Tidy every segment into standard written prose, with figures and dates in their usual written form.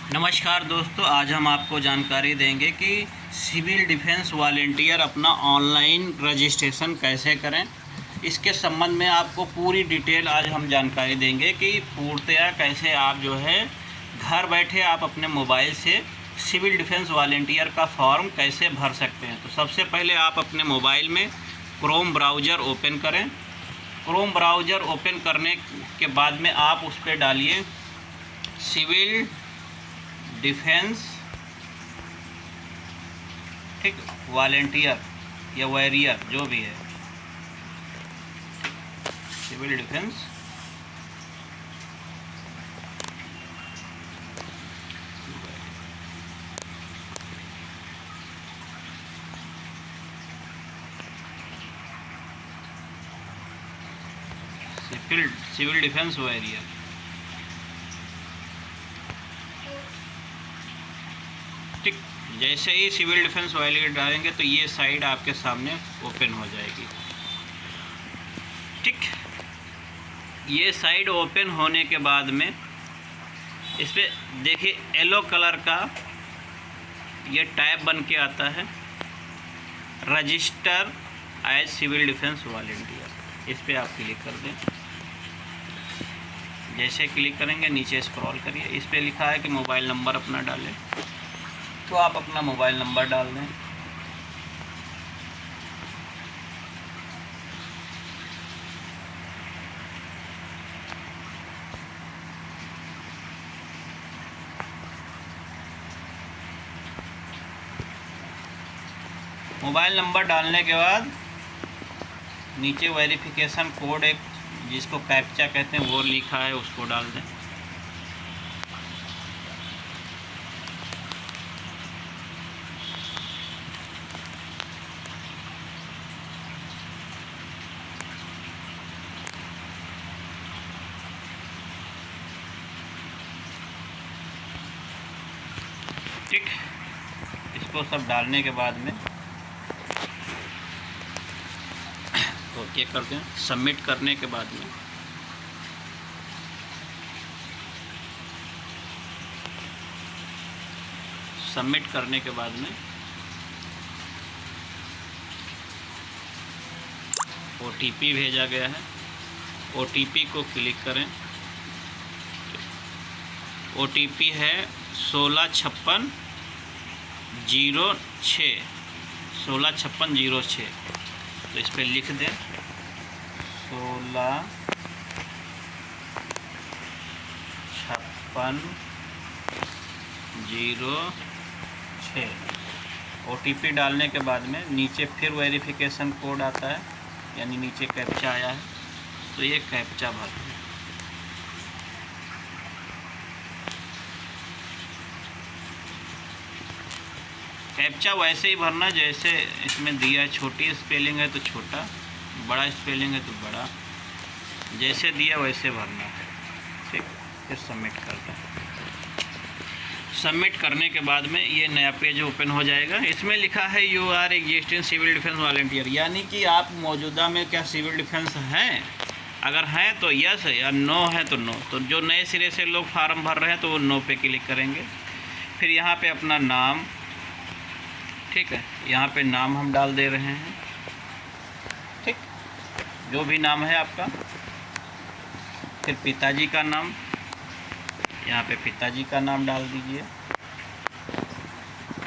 नमस्कार दोस्तों, आज हम आपको जानकारी देंगे कि सिविल डिफेंस वॉलेंटियर अपना ऑनलाइन रजिस्ट्रेशन कैसे करें। इसके संबंध में आपको पूरी डिटेल आज हम जानकारी देंगे कि पूर्णतया कैसे आप जो है घर बैठे आप अपने मोबाइल से सिविल डिफेंस वॉलेंटियर का फॉर्म कैसे भर सकते हैं। तो सबसे पहले आप अपने मोबाइल में क्रोम ब्राउज़र ओपन करें। क्रोम ब्राउज़र ओपन करने के बाद में आप उस पर डालिए सिविल डिफेंस, ठीक, वॉलेंटियर या वॉरियर जो भी है, civil defence civil defence warrior. ठीक, जैसे ही सिविल डिफेंस वॉलेंटियर डालेंगे तो ये साइड आपके सामने ओपन हो जाएगी। ठीक, ये साइड ओपन होने के बाद में इस पर देखिए येलो कलर का ये टैब बन के आता है, register as civil defence volunteer. इस पर आप क्लिक कर दें। जैसे क्लिक करेंगे नीचे स्क्रॉल करिए, इस पर लिखा है कि मोबाइल नंबर अपना डालें, तो आप अपना मोबाइल नंबर डाल दें। मोबाइल नंबर डालने के बाद नीचे वेरिफिकेशन कोड एक जिसको कैप्चा कहते हैं वो लिखा है, उसको डाल दें। ठीक, इसको सब डालने के बाद में ओके कर दें। सबमिट करने के बाद में OTP भेजा गया है। OTP को क्लिक करें। OTP है 165606। तो इस पर लिख दें 165606। OTP डालने के बाद में नीचे फिर वेरिफिकेशन कोड आता है, यानी नीचे कैप्चा आया है, तो ये कैप्चा भर दें। कैप्चा वैसे ही भरना जैसे इसमें दिया, छोटी स्पेलिंग है तो छोटा, बड़ा स्पेलिंग है तो बड़ा, जैसे दिया वैसे भरना है। ठीक, फिर सबमिट कर दें। सबमिट करने के बाद में ये नया पेज ओपन हो जाएगा। इसमें लिखा है you are existing civil defence volunteer, यानी कि आप मौजूदा में क्या सिविल डिफेंस हैं। अगर हैं तो यस है, या नो है तो नो। तो जो नए सिरे से लोग फार्म भर रहे हैं तो वो नो पे क्लिक करेंगे। फिर यहाँ पे अपना नाम, ठीक है, यहाँ पे नाम हम डाल दे रहे हैं। ठीक, जो भी नाम है आपका। फिर पिताजी का नाम, यहाँ पे पिताजी का नाम डाल दीजिए।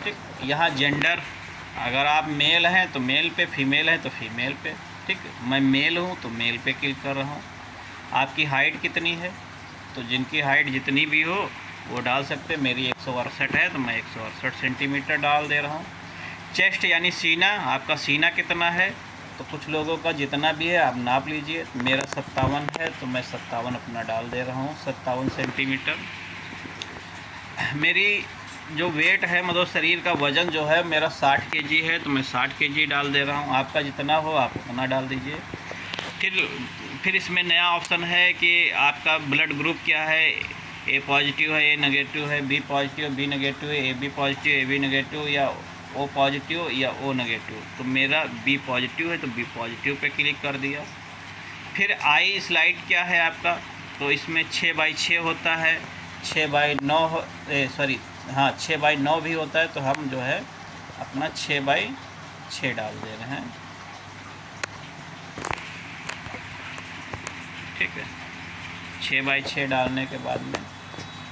ठीक, यहाँ जेंडर, अगर आप मेल हैं तो मेल पे, फीमेल है तो फीमेल पे। ठीक, मैं मेल हूँ तो मेल पे क्लिक कर रहा हूँ। आपकी हाइट कितनी है, तो जिनकी हाइट जितनी भी हो वो डाल सकते। मेरी 168 है तो मैं 168 सेंटीमीटर डाल दे रहा हूँ। चेस्ट यानी सीना, आपका सीना कितना है, तो कुछ लोगों का जितना भी है आप नाप लीजिए। मेरा 57 है तो मैं 57 अपना डाल दे रहा हूँ, 57 सेंटीमीटर। मेरी जो वेट है, मतलब शरीर का वज़न जो है मेरा 60 kg है तो मैं 60 kg डाल दे रहा हूँ। आपका जितना हो आप उतना डाल दीजिए। फिर इसमें नया ऑप्शन है कि आपका ब्लड ग्रुप क्या है, ए पॉजिटिव है, ए नेगेटिव है, बी पॉजिटिव, बी नेगेटिव है, A B positive, A B negative, या ओ पॉजिटिव या ओ नेगेटिव। तो मेरा बी पॉजिटिव है तो बी पॉजिटिव पे क्लिक कर दिया। फिर आई स्लाइड क्या है आपका, तो इसमें 6x6 होता है। 6x9 सॉरी हाँ 6x9 भी होता है, तो हम जो है अपना 6x6 डाल दे रहे हैं। ठीक है, 6x6 डालने के बाद में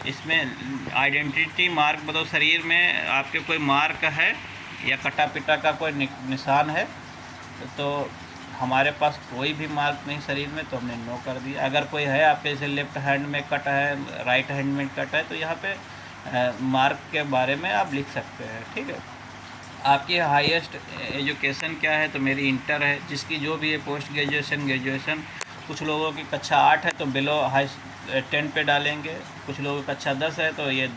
इसमें आइडेंटिटी मार्क मतलब शरीर में आपके कोई मार्क है या कटा पिटा का कोई निशान है, तो हमारे पास कोई भी मार्क नहीं शरीर में, तो हमने नो कर दिया। अगर कोई है आपके जैसे लेफ़्ट हैंड में कट है, राइट हैंड में कट है, तो यहाँ पे मार्क के बारे में आप लिख सकते हैं। ठीक है, आपकी हाईएस्ट एजुकेशन क्या है, तो मेरी इंटर है। जिसकी जो भी है पोस्ट ग्रेजुएशन, कुछ लोगों की कक्षा 8 है तो बिलो हाई 10 पे डालेंगे, कुछ लोगों की कक्षा 10 है तो ये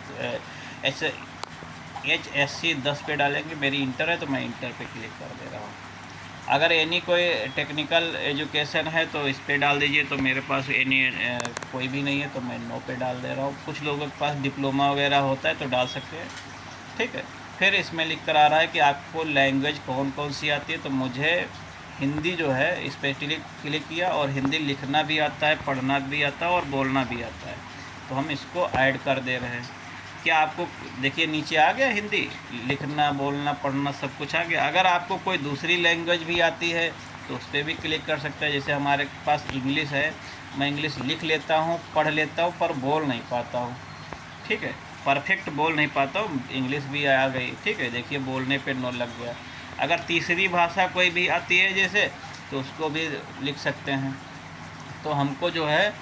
HSC 10 पे डालेंगे। मेरी इंटर है तो मैं इंटर पे क्लिक कर दे रहा हूँ। अगर एनी कोई टेक्निकल एजुकेशन है तो इस पे डाल दीजिए, तो मेरे पास एनी कोई भी नहीं है तो मैं नो पे डाल दे रहा हूँ। कुछ लोगों के पास डिप्लोमा वगैरह होता है तो डाल सकते हैं। ठीक है, फिर इसमें लिख कर आ रहा है कि आपको लैंग्वेज कौन कौन सी आती है, तो मुझे हिंदी जो है इस पर क्लिक किया, और हिंदी लिखना भी आता है, पढ़ना भी आता है और बोलना भी आता है, तो हम इसको ऐड कर दे रहे हैं। क्या आपको देखिए नीचे आ गया, हिंदी लिखना बोलना पढ़ना सब कुछ आ गया। अगर आपको कोई दूसरी लैंग्वेज भी आती है तो उस पर भी क्लिक कर सकते हैं। जैसे हमारे पास इंग्लिश है, मैं इंग्लिश लिख लेता हूँ, पढ़ लेता हूँ, पर बोल नहीं पाता हूँ। ठीक है, परफेक्ट बोल नहीं पाता हूँ, इंग्लिश भी आ गई। ठीक है, देखिए बोलने पे नो लग गया। अगर तीसरी भाषा कोई भी आती है जैसे, तो उसको भी लिख सकते हैं। तो हमको जो है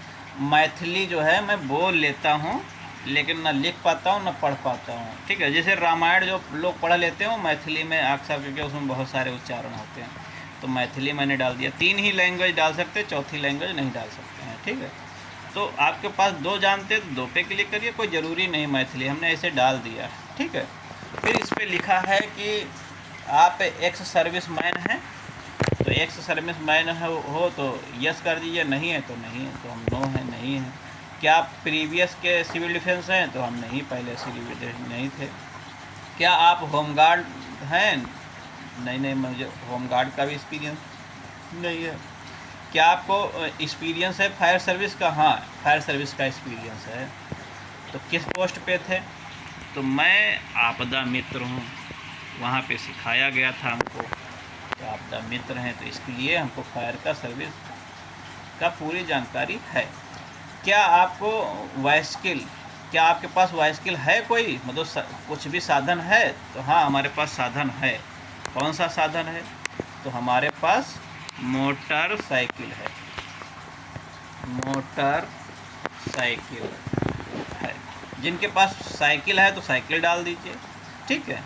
मैथिली जो है मैं बोल लेता हूँ, लेकिन ना लिख पाता हूँ ना पढ़ पाता हूँ। ठीक है, जैसे रामायण जो लोग पढ़ लेते हो मैथिली में अक्सर, क्योंकि उसमें बहुत सारे उच्चारण होते हैं, तो मैथिली मैंने डाल दिया। 3 ही लैंग्वेज डाल सकते, चौथी लैंग्वेज नहीं डाल सकते हैं। ठीक है, तो आपके पास 2 जानते तो 2 पे क्लिक करिए, कोई ज़रूरी नहीं मैथिली, हमने ऐसे डाल दिया। ठीक है, फिर इस पर लिखा है कि आप एक्स सर्विस मैन हैं, तो एक्स सर्विस मैन हो तो यस कर दीजिए, नहीं है तो नहीं है, तो हम नो है, नहीं है। क्या आप प्रीवियस के सिविल डिफेंस हैं, तो हम नहीं, पहले सिविल डिफेंस नहीं थे। क्या आप होमगार्ड हैं, नहीं, मुझे होमगार्ड का भी एक्सपीरियंस नहीं है। क्या आपको एक्सपीरियंस है फायर सर्विस का, हाँ फायर सर्विस का एक्सपीरियंस है। तो किस पोस्ट पे थे, तो मैं आपदा मित्र हूँ, वहाँ पे सिखाया गया था हमको, तो आपदा मित्र हैं, तो इसके लिए हमको फायर का सर्विस का पूरी जानकारी है। क्या आपको वाइस्किल, क्या आपके पास वाइस्किल है कोई, मतलब कुछ भी साधन है, तो हाँ हमारे पास साधन है। कौन सा साधन है, तो हमारे पास मोटर साइकिल है, मोटर साइकिल है। जिनके पास साइकिल है तो साइकिल डाल दीजिए। ठीक है,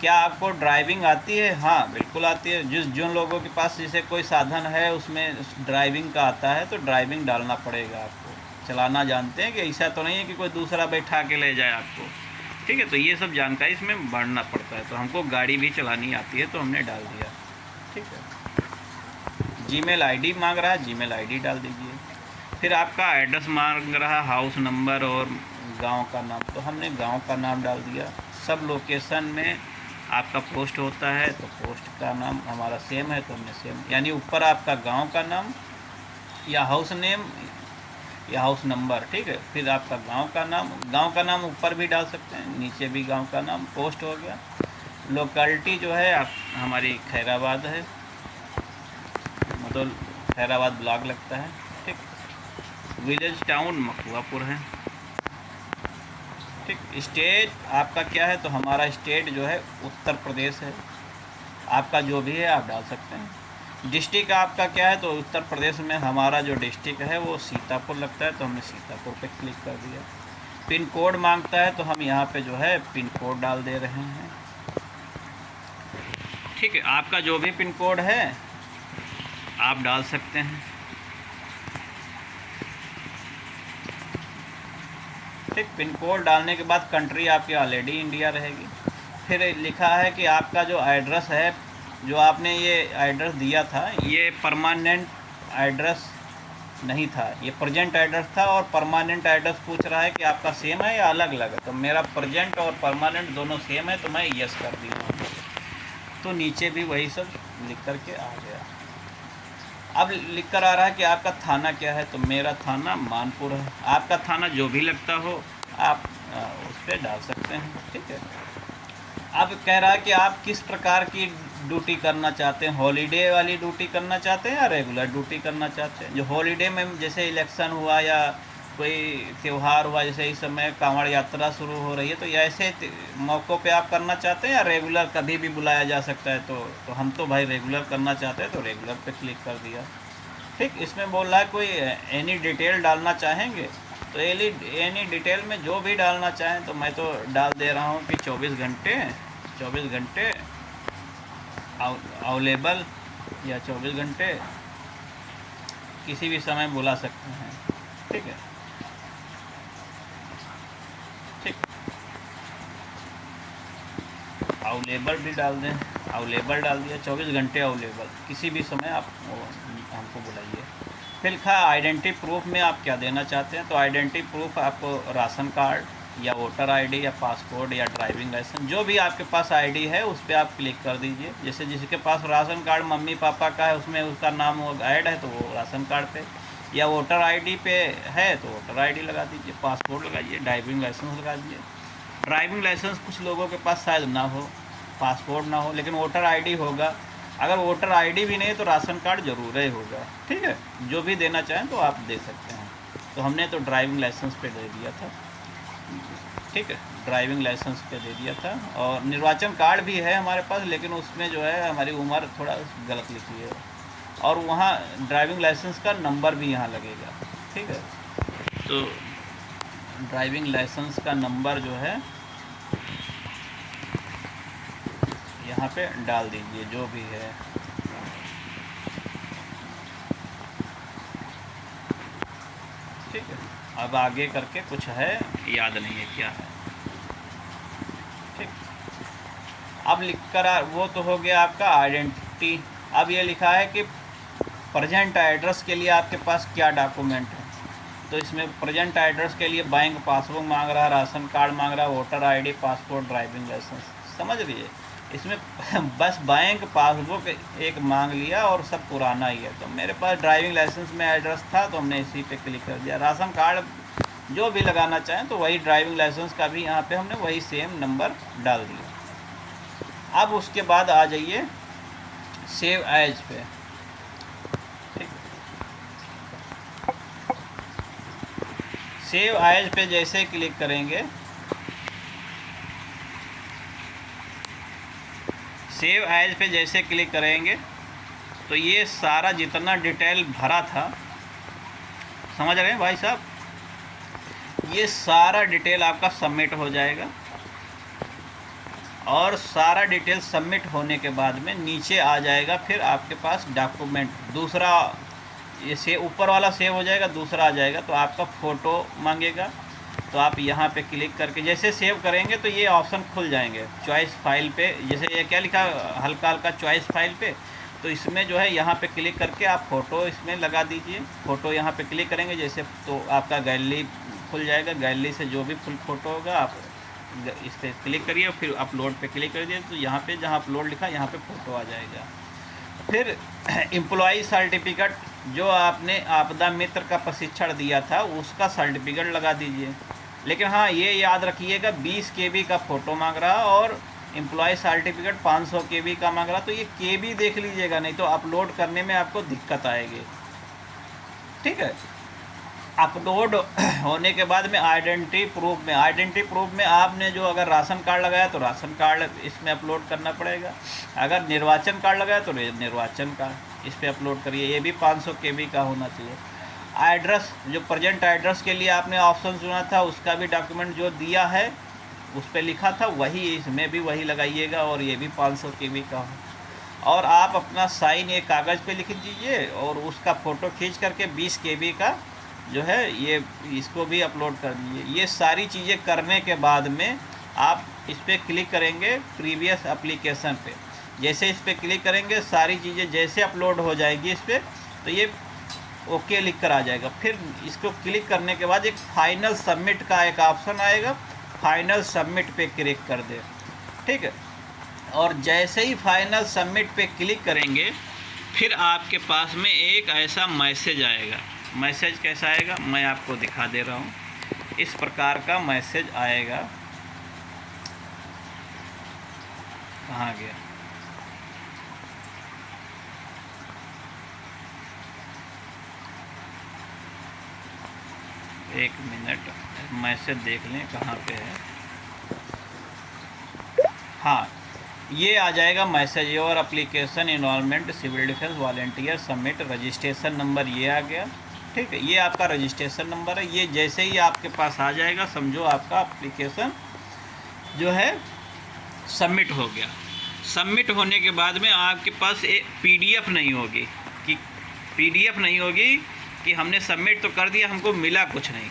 क्या आपको ड्राइविंग आती है, हाँ बिल्कुल आती है। जिन लोगों के पास जैसे कोई साधन है उसमें ड्राइविंग का आता है, तो ड्राइविंग डालना पड़ेगा आपको, चलाना जानते हैं, कि ऐसा तो नहीं है कि कोई दूसरा बैठा के ले जाए आपको। ठीक है, तो ये सब जानकारी इसमें बढ़ना पड़ता है, तो हमको गाड़ी भी चलानी आती है तो हमने डाल दिया। ठीक है, जीमेल आईडी मांग रहा है, जीमेल आईडी डाल दीजिए। फिर आपका एड्रेस मांग रहा है, हाउस नंबर और गांव का नाम, तो हमने गांव का नाम डाल दिया। सब लोकेशन में आपका पोस्ट होता है, तो पोस्ट का नाम हमारा सेम है तो हमने सेम, यानी ऊपर आपका गांव का नाम या हाउस नेम या हाउस नंबर। ठीक है, फिर आपका गांव का नाम ऊपर भी डाल सकते हैं, नीचे भी गांव का नाम, पोस्ट हो गया। लोकेलिटी जो है आप हमारी खैराबाद है, मतलब खैराबाद ब्लॉक लगता है। ठीक, विलेज टाउन मखुआपुर है। ठीक, स्टेट आपका क्या है, तो हमारा स्टेट जो है उत्तर प्रदेश है। आपका जो भी है आप डाल सकते हैं। डिस्ट्रिक्ट आपका क्या है, तो उत्तर प्रदेश में हमारा जो डिस्ट्रिक्ट है वो सीतापुर लगता है, तो हमने सीतापुर पे क्लिक कर दिया। पिन कोड मांगता है, तो हम यहाँ पे जो है पिन कोड डाल दे रहे हैं। ठीक है, आपका जो भी पिन कोड है आप डाल सकते हैं। ठीक, पिन कोड डालने के बाद कंट्री आपकी ऑलरेडी इंडिया रहेगी। फिर लिखा है कि आपका जो एड्रेस है, जो आपने ये एड्रेस दिया था, ये परमानेंट एड्रेस नहीं था, ये प्रेजेंट एड्रेस था, और परमानेंट एड्रेस पूछ रहा है कि आपका सेम है या अलग अलग है। तो मेरा प्रेजेंट और परमानेंट दोनों सेम है, तो मैं यस कर दी हूँ। तो नीचे भी वही सब लिख कर के आ गया। अब लिख कर आ रहा है कि आपका थाना क्या है, तो मेरा थाना मानपुर है। आपका थाना जो भी लगता हो आप उस पर डाल सकते हैं। ठीक है, अब कह रहा है कि आप किस प्रकार की ड्यूटी करना चाहते हैं, हॉलीडे वाली ड्यूटी करना चाहते हैं या रेगुलर ड्यूटी करना चाहते हैं। जो हॉलीडे में जैसे इलेक्शन हुआ या कोई त्यौहार हुआ, जैसे इस समय कांवड़ यात्रा शुरू हो रही है, तो ऐसे मौक़ों पे आप करना चाहते हैं या रेगुलर कभी भी बुलाया जा सकता है। तो हम तो भाई रेगुलर करना चाहते हैं, तो रेगुलर पे क्लिक कर दिया। ठीक, इसमें बोल रहा है कोई एनी डिटेल डालना चाहेंगे, तो एनी डिटेल में जो भी डालना चाहें, तो मैं तो डाल दे रहा हूँ कि 24 घंटे अवेलेबल, या 24 घंटे किसी भी समय बुला सकते हैं। ठीक है, ठीक, अवेलेबल भी डाल दें, अवेलेबल डाल दिया, 24 घंटे अवेलेबल, किसी भी समय आप हमको बुलाइए। फिर लिखा आइडेंटिटी प्रूफ में आप क्या देना चाहते हैं, तो आइडेंटिटी प्रूफ आपको राशन कार्ड या वोटर आईडी या पासपोर्ट या ड्राइविंग लाइसेंस, जो भी आपके पास आईडी है उस पर आप क्लिक कर दीजिए। जैसे जिसके पास राशन कार्ड मम्मी पापा का है, उसमें उसका नाम ऐड है, तो वो राशन कार्ड पे, या वोटर आईडी पे है तो वोटर आईडी लगा दीजिए, पासपोर्ट लगाइए, ड्राइविंग लाइसेंस लगा दीजिए। ड्राइविंग लाइसेंस कुछ लोगों के पास शायद ना हो, पासपोर्ट ना हो, लेकिन वोटर आईडी होगा। अगर वोटर आईडी भी नहीं तो राशन कार्ड ज़रूर ही होगा। ठीक है, जो भी देना चाहें तो आप दे सकते हैं। तो हमने तो ड्राइविंग लाइसेंस पे दे दिया था। ठीक है, ड्राइविंग लाइसेंस पे दे दिया था, और निर्वाचन कार्ड भी है हमारे पास, लेकिन उसमें जो है हमारी उम्र थोड़ा गलत लिखी है, और वहाँ ड्राइविंग लाइसेंस का नंबर भी यहाँ लगेगा। ठीक है, तो ड्राइविंग लाइसेंस का नंबर जो है यहाँ पे डाल दीजिए, जो भी है। ठीक है, अब आगे करके कुछ है, याद नहीं है क्या है। ठीक, अब लिख कर वो तो हो गया आपका आइडेंटिटी। अब ये लिखा है कि प्रेजेंट एड्रेस के लिए आपके पास क्या डॉक्यूमेंट है, तो इसमें प्रेजेंट एड्रेस के लिए बैंक पासबुक मांग रहा, राशन कार्ड मांग रहा, voter ID, passport, driving licence. समझ रही इसमें बस बैंक पासबुक एक मांग लिया और सब पुराना ही है। तो मेरे पास ड्राइविंग लाइसेंस में एड्रेस था, तो हमने इसी पे क्लिक कर दिया। राशन कार्ड जो भी लगाना चाहें तो वही, ड्राइविंग लाइसेंस का भी यहाँ पे हमने वही सेम नंबर डाल दिया। अब उसके बाद आ जाइए सेव एज पे। ठीक, सेव एज पे जैसे क्लिक करेंगे, सेव एज पे जैसे क्लिक करेंगे तो ये सारा जितना डिटेल भरा था, समझ रहे हैं भाई साहब, ये सारा डिटेल आपका सबमिट हो जाएगा। और सारा डिटेल सबमिट होने के बाद में नीचे आ जाएगा फिर आपके पास डॉक्यूमेंट दूसरा, ये से ऊपर वाला सेव हो जाएगा, दूसरा आ जाएगा तो आपका फ़ोटो मांगेगा। तो आप यहाँ पे क्लिक करके जैसे सेव करेंगे तो ये ऑप्शन खुल जाएंगे चॉइस फाइल पे। जैसे ये क्या लिखा हल्का हल्का चॉइस फाइल पे, तो इसमें जो है यहाँ पे क्लिक करके आप फ़ोटो इसमें लगा दीजिए। फ़ोटो यहाँ पे क्लिक करेंगे जैसे तो आपका गैलरी खुल जाएगा। गैलरी से जो भी फुल फ़ोटो होगा आप इस पर क्लिक करिए, फिर अपलोड पे क्लिक कर दिए तो यहाँ पे जहाँ अपलोड लिखा यहाँ पे फ़ोटो आ जाएगा। फिर एम्प्लॉई सर्टिफिकेट जो आपने आपदा मित्र का प्रशिक्षण दिया था उसका सर्टिफिकेट लगा दीजिए। लेकिन हाँ ये याद रखिएगा 20 KB का फ़ोटो मांग रहा और एम्प्लॉय सर्टिफिकेट 500 KB का मांग रहा, तो ये KB देख लीजिएगा, नहीं तो अपलोड करने में आपको दिक्कत आएगी। ठीक है, अपलोड होने के बाद में आइडेंटिटी प्रूफ में आपने जो अगर राशन कार्ड लगाया तो राशन कार्ड इसमें अपलोड करना पड़ेगा, अगर निर्वाचन कार्ड लगाया तो निर्वाचन कार्ड इस पर अपलोड करिए, ये भी 500 KB का होना चाहिए। एड्रेस जो प्रेजेंट एड्रेस के लिए आपने ऑप्शन चुना था उसका भी डॉक्यूमेंट जो दिया है उस पर लिखा था वही इसमें भी वही लगाइएगा, और ये भी 500 KB का हो। और आप अपना साइन एक कागज़ पे लिख दीजिए और उसका फ़ोटो खींच करके 20 KB का जो है ये इसको भी अपलोड कर दीजिए। ये सारी चीज़ें करने के बाद में आप इस पर क्लिक करेंगे प्रीवियस एप्लीकेशन पे। जैसे इस पर क्लिक करेंगे सारी चीज़ें जैसे अपलोड हो जाएगी इस पर, तो ये ओके लिख कर आ जाएगा। फिर इसको क्लिक करने के बाद एक फाइनल सबमिट का एक ऑप्शन आएगा, फाइनल सबमिट पे क्लिक कर दे। ठीक है, और जैसे ही फाइनल सबमिट पे क्लिक करेंगे फिर आपके पास में एक ऐसा मैसेज आएगा। मैसेज कैसा आएगा मैं आपको दिखा दे रहा हूँ। इस प्रकार का मैसेज आएगा। कहाँ गया? एक मिनट, मैसेज देख लें कहाँ पे है। हाँ, ये आ जाएगा message, your application enrolment civil defence volunteer submit registration number, ये आ गया। ठीक है, ये आपका रजिस्ट्रेशन नंबर है। ये जैसे ही आपके पास आ जाएगा समझो आपका एप्लीकेशन जो है सबमिट हो गया। सबमिट होने के बाद में आपके पास एक पीडीएफ नहीं होगी कि हमने सबमिट तो कर दिया, हमको मिला कुछ नहीं।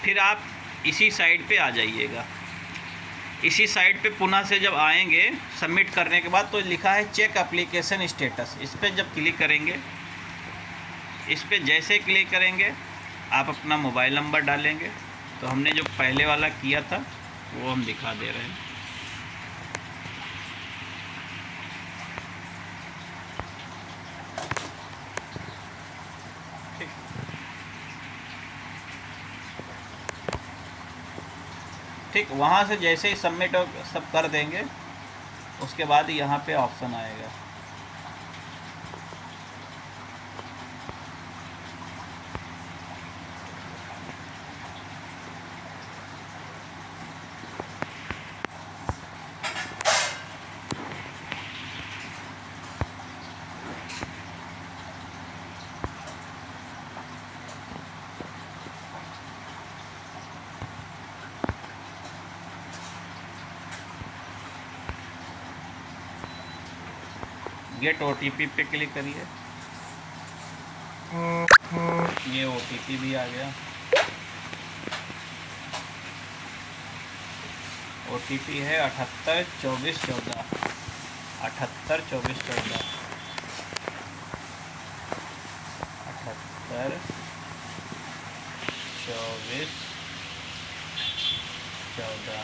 फिर आप इसी साइट पे आ जाइएगा। इसी साइट पे पुनः से जब आएंगे सबमिट करने के बाद तो लिखा है चेक एप्लीकेशन स्टेटस। इस पर जब क्लिक करेंगे, इस पर जैसे क्लिक करेंगे आप अपना मोबाइल नंबर डालेंगे। तो हमने जो पहले वाला किया था वो हम दिखा दे रहे हैं। ठीक, वहाँ से जैसे ही सबमिट सब कर देंगे उसके बाद यहाँ पे ऑप्शन आएगा। गेट ओटीपी पे क्लिक करिए। ये ओटीपी भी आ गया। ओटीपी है 782414 782414 782414।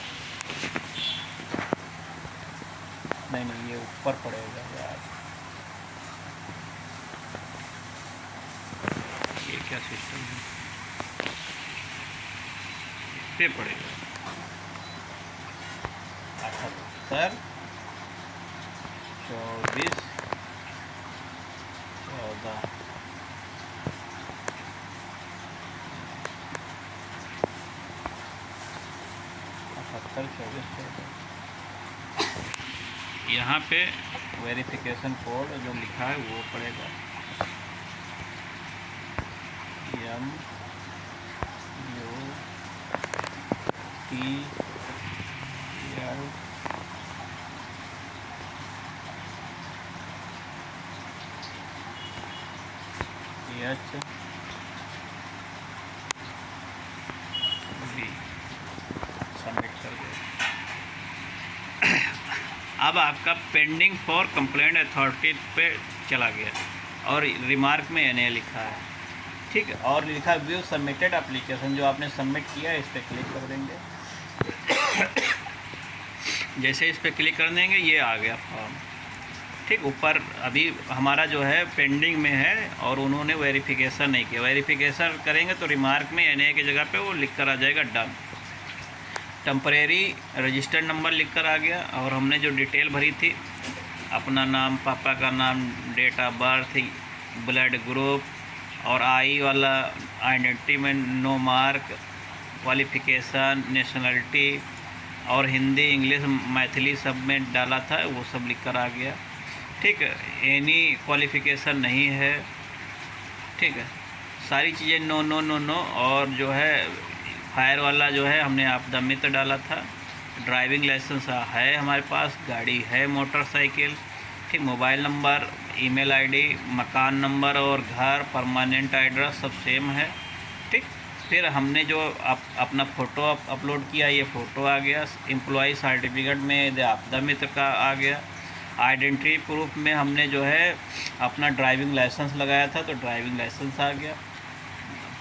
नहीं, ये ऊपर पड़ेगा यार, ये क्या सिस्टम है? इस पे पड़ेगा 782414। यहाँ पे वेरिफिकेशन कोड जो लिखा है वो पड़ेगा MUTL सबमिट कर दे। अब आपका पेंडिंग फॉर कंप्लेंट अथॉरिटी पे चला गया और रिमार्क में NA लिखा है। ठीक है, और लिखा व्यू सबमिटेड एप्लीकेशन, जो आपने सबमिट किया है इस पर क्लिक कर देंगे। जैसे इस पर क्लिक कर देंगे ये आ गया फॉर्म। ठीक, ऊपर अभी हमारा जो है पेंडिंग में है और उन्होंने वेरिफिकेशन नहीं किया। वेरिफिकेशन करेंगे तो रिमार्क में NA की जगह पे वो लिख कर आ जाएगा डन। टेम्परेरी रजिस्टर्ड नंबर लिख कर आ गया और हमने जो डिटेल भरी थी, अपना नाम, पापा का नाम, date of birth, blood group और आई वाला आइडेंटिटी में नो मार्क, क्वालिफ़िकेशन, नेशनलिटी और हिंदी, इंग्लिश, मैथिली सब में डाला था, वो सब लिख कर आ गया। ठीक है, एनी क्वालिफ़िकेशन नहीं है। ठीक है, सारी चीज़ें नो नो नो नो। और जो है फायर वाला जो है हमने आपदा मित्र डाला था। ड्राइविंग लाइसेंस है हमारे पास, गाड़ी है मोटरसाइकिल। ठीक, मोबाइल नंबर, ईमेल आईडी, मकान नंबर और घर, परमानेंट एड्रेस सब सेम है। ठीक, फिर हमने जो अपना फ़ोटो अपलोड किया, ये फ़ोटो आ गया। एम्प्लॉय सर्टिफिकेट में आपदा मित्र का आ गया। आइडेंटिटी प्रूफ में हमने जो है अपना ड्राइविंग लाइसेंस लगाया था तो ड्राइविंग लाइसेंस आ गया।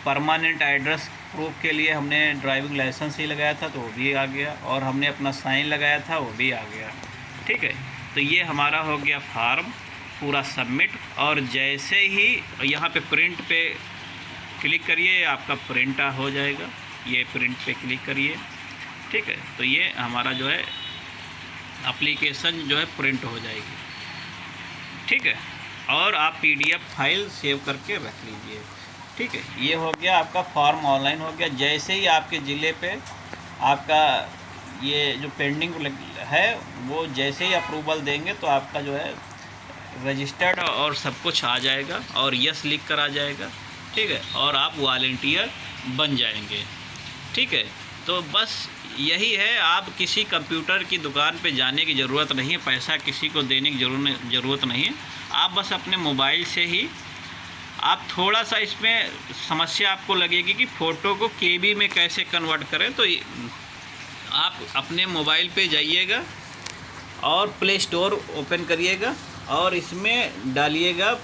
परमानेंट एड्रेस प्रूफ के लिए हमने ड्राइविंग लाइसेंस ही लगाया था तो वो भी आ गया। और हमने अपना साइन लगाया था वो भी आ गया। ठीक है, तो ये हमारा हो गया फार्म पूरा सबमिट। और जैसे ही यहाँ पे प्रिंट पे क्लिक करिए, आपका प्रिंट हो जाएगा। ये प्रिंट पे क्लिक करिए, ठीक है। तो ये हमारा जो है एप्लीकेशन जो है प्रिंट हो जाएगी, ठीक है। और आप PDF फाइल सेव करके रख लीजिए, ठीक है। ये हो गया आपका फॉर्म ऑनलाइन हो गया। जैसे ही आपके ज़िले पे आपका ये जो पेंडिंग है वो जैसे ही अप्रूवल देंगे तो आपका जो है रजिस्टर्ड और सब कुछ आ जाएगा और यस लिख कर आ जाएगा, ठीक है। और आप वॉलंटियर बन जाएंगे, ठीक है। तो बस यही है, आप किसी कंप्यूटर की दुकान पे जाने की ज़रूरत नहीं है, पैसा किसी को देने की ज़रूरत नहीं है। आप बस अपने मोबाइल से ही आप थोड़ा सा इसमें समस्या आपको लगेगी कि फ़ोटो को KB में कैसे कन्वर्ट करें। तो आप अपने मोबाइल पे जाइएगा और प्ले स्टोर ओपन करिएगा और इसमें डालिएगा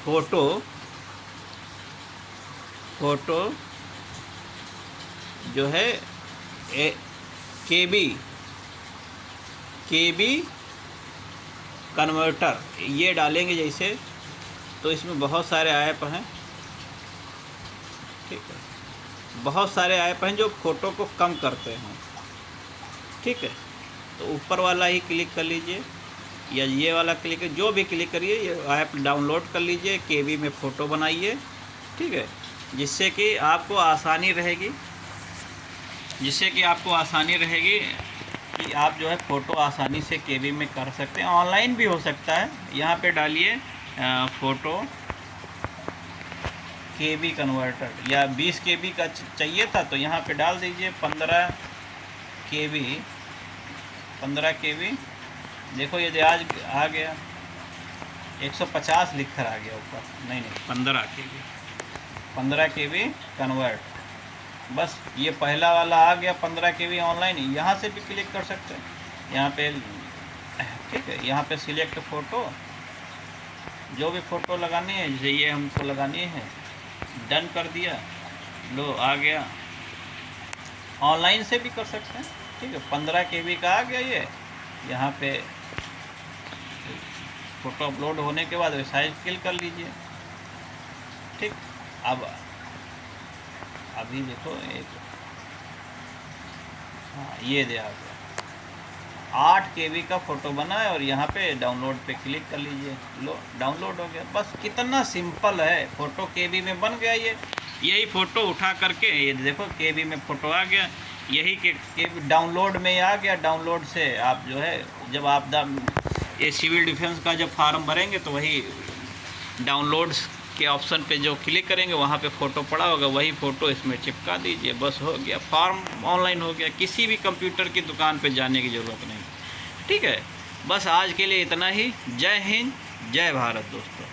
फ़ोटो जो है KB कन्वर्टर, ये डालेंगे जैसे तो इसमें बहुत सारे ऐप हैं, ठीक है। बहुत सारे ऐप हैं जो फ़ोटो को कम करते हैं, ठीक है। तो ऊपर वाला ही क्लिक कर लीजिए या ये वाला क्लिक, जो भी क्लिक करिए, ये ऐप डाउनलोड कर लीजिए, KB में फ़ोटो बनाइए, ठीक है। जिससे कि आपको आसानी रहेगी कि आप जो है फ़ोटो आसानी से KB में कर सकते हैं। ऑनलाइन भी हो सकता है। यहाँ पे डालिए फ़ोटो KB कन्वर्टर, या 20 KB का चाहिए था तो यहाँ पे डाल दीजिए 15 KB। देखो ये आज आ गया 150 लिख कर आ गया ऊपर, नहीं 15 KB कन्वर्ट। बस ये पहला वाला आ गया 15 KB ऑनलाइन। यहाँ से भी क्लिक कर सकते हैं, यहाँ पे, ठीक है। यहाँ पे सिलेक्ट फ़ोटो, जो भी फ़ोटो लगानी है, जैसे ये हमको लगानी है, डन कर दिया, लो आ गया। ऑनलाइन से भी कर सकते हैं, ठीक है। 15 KB का आ गया ये। यहाँ पे फ़ोटो अपलोड होने के बाद साइज फिल कर लीजिए, ठीक। अब अभी देखो एक, हाँ ये दे आ गया 8 KB का फ़ोटो बना है और यहाँ पे डाउनलोड पे क्लिक कर लीजिए, लो डाउनलोड हो गया। बस कितना सिंपल है, फ़ोटो KB में बन गया। यही फ़ोटो उठा करके ये देखो KB में फ़ोटो आ गया, यही के डाउनलोड में आ गया। डाउनलोड से आप जो है जब आप ये सिविल डिफेंस का जब फार्म भरेंगे तो वही डाउनलोड्स के ऑप्शन पे जो क्लिक करेंगे वहाँ पे फ़ोटो पड़ा होगा, वही फ़ोटो इसमें चिपका दीजिए, बस हो गया, फॉर्म ऑनलाइन हो गया। किसी भी कंप्यूटर की दुकान पे जाने की ज़रूरत नहीं, ठीक है। बस आज के लिए इतना ही। जय हिंद, जय भारत दोस्तों।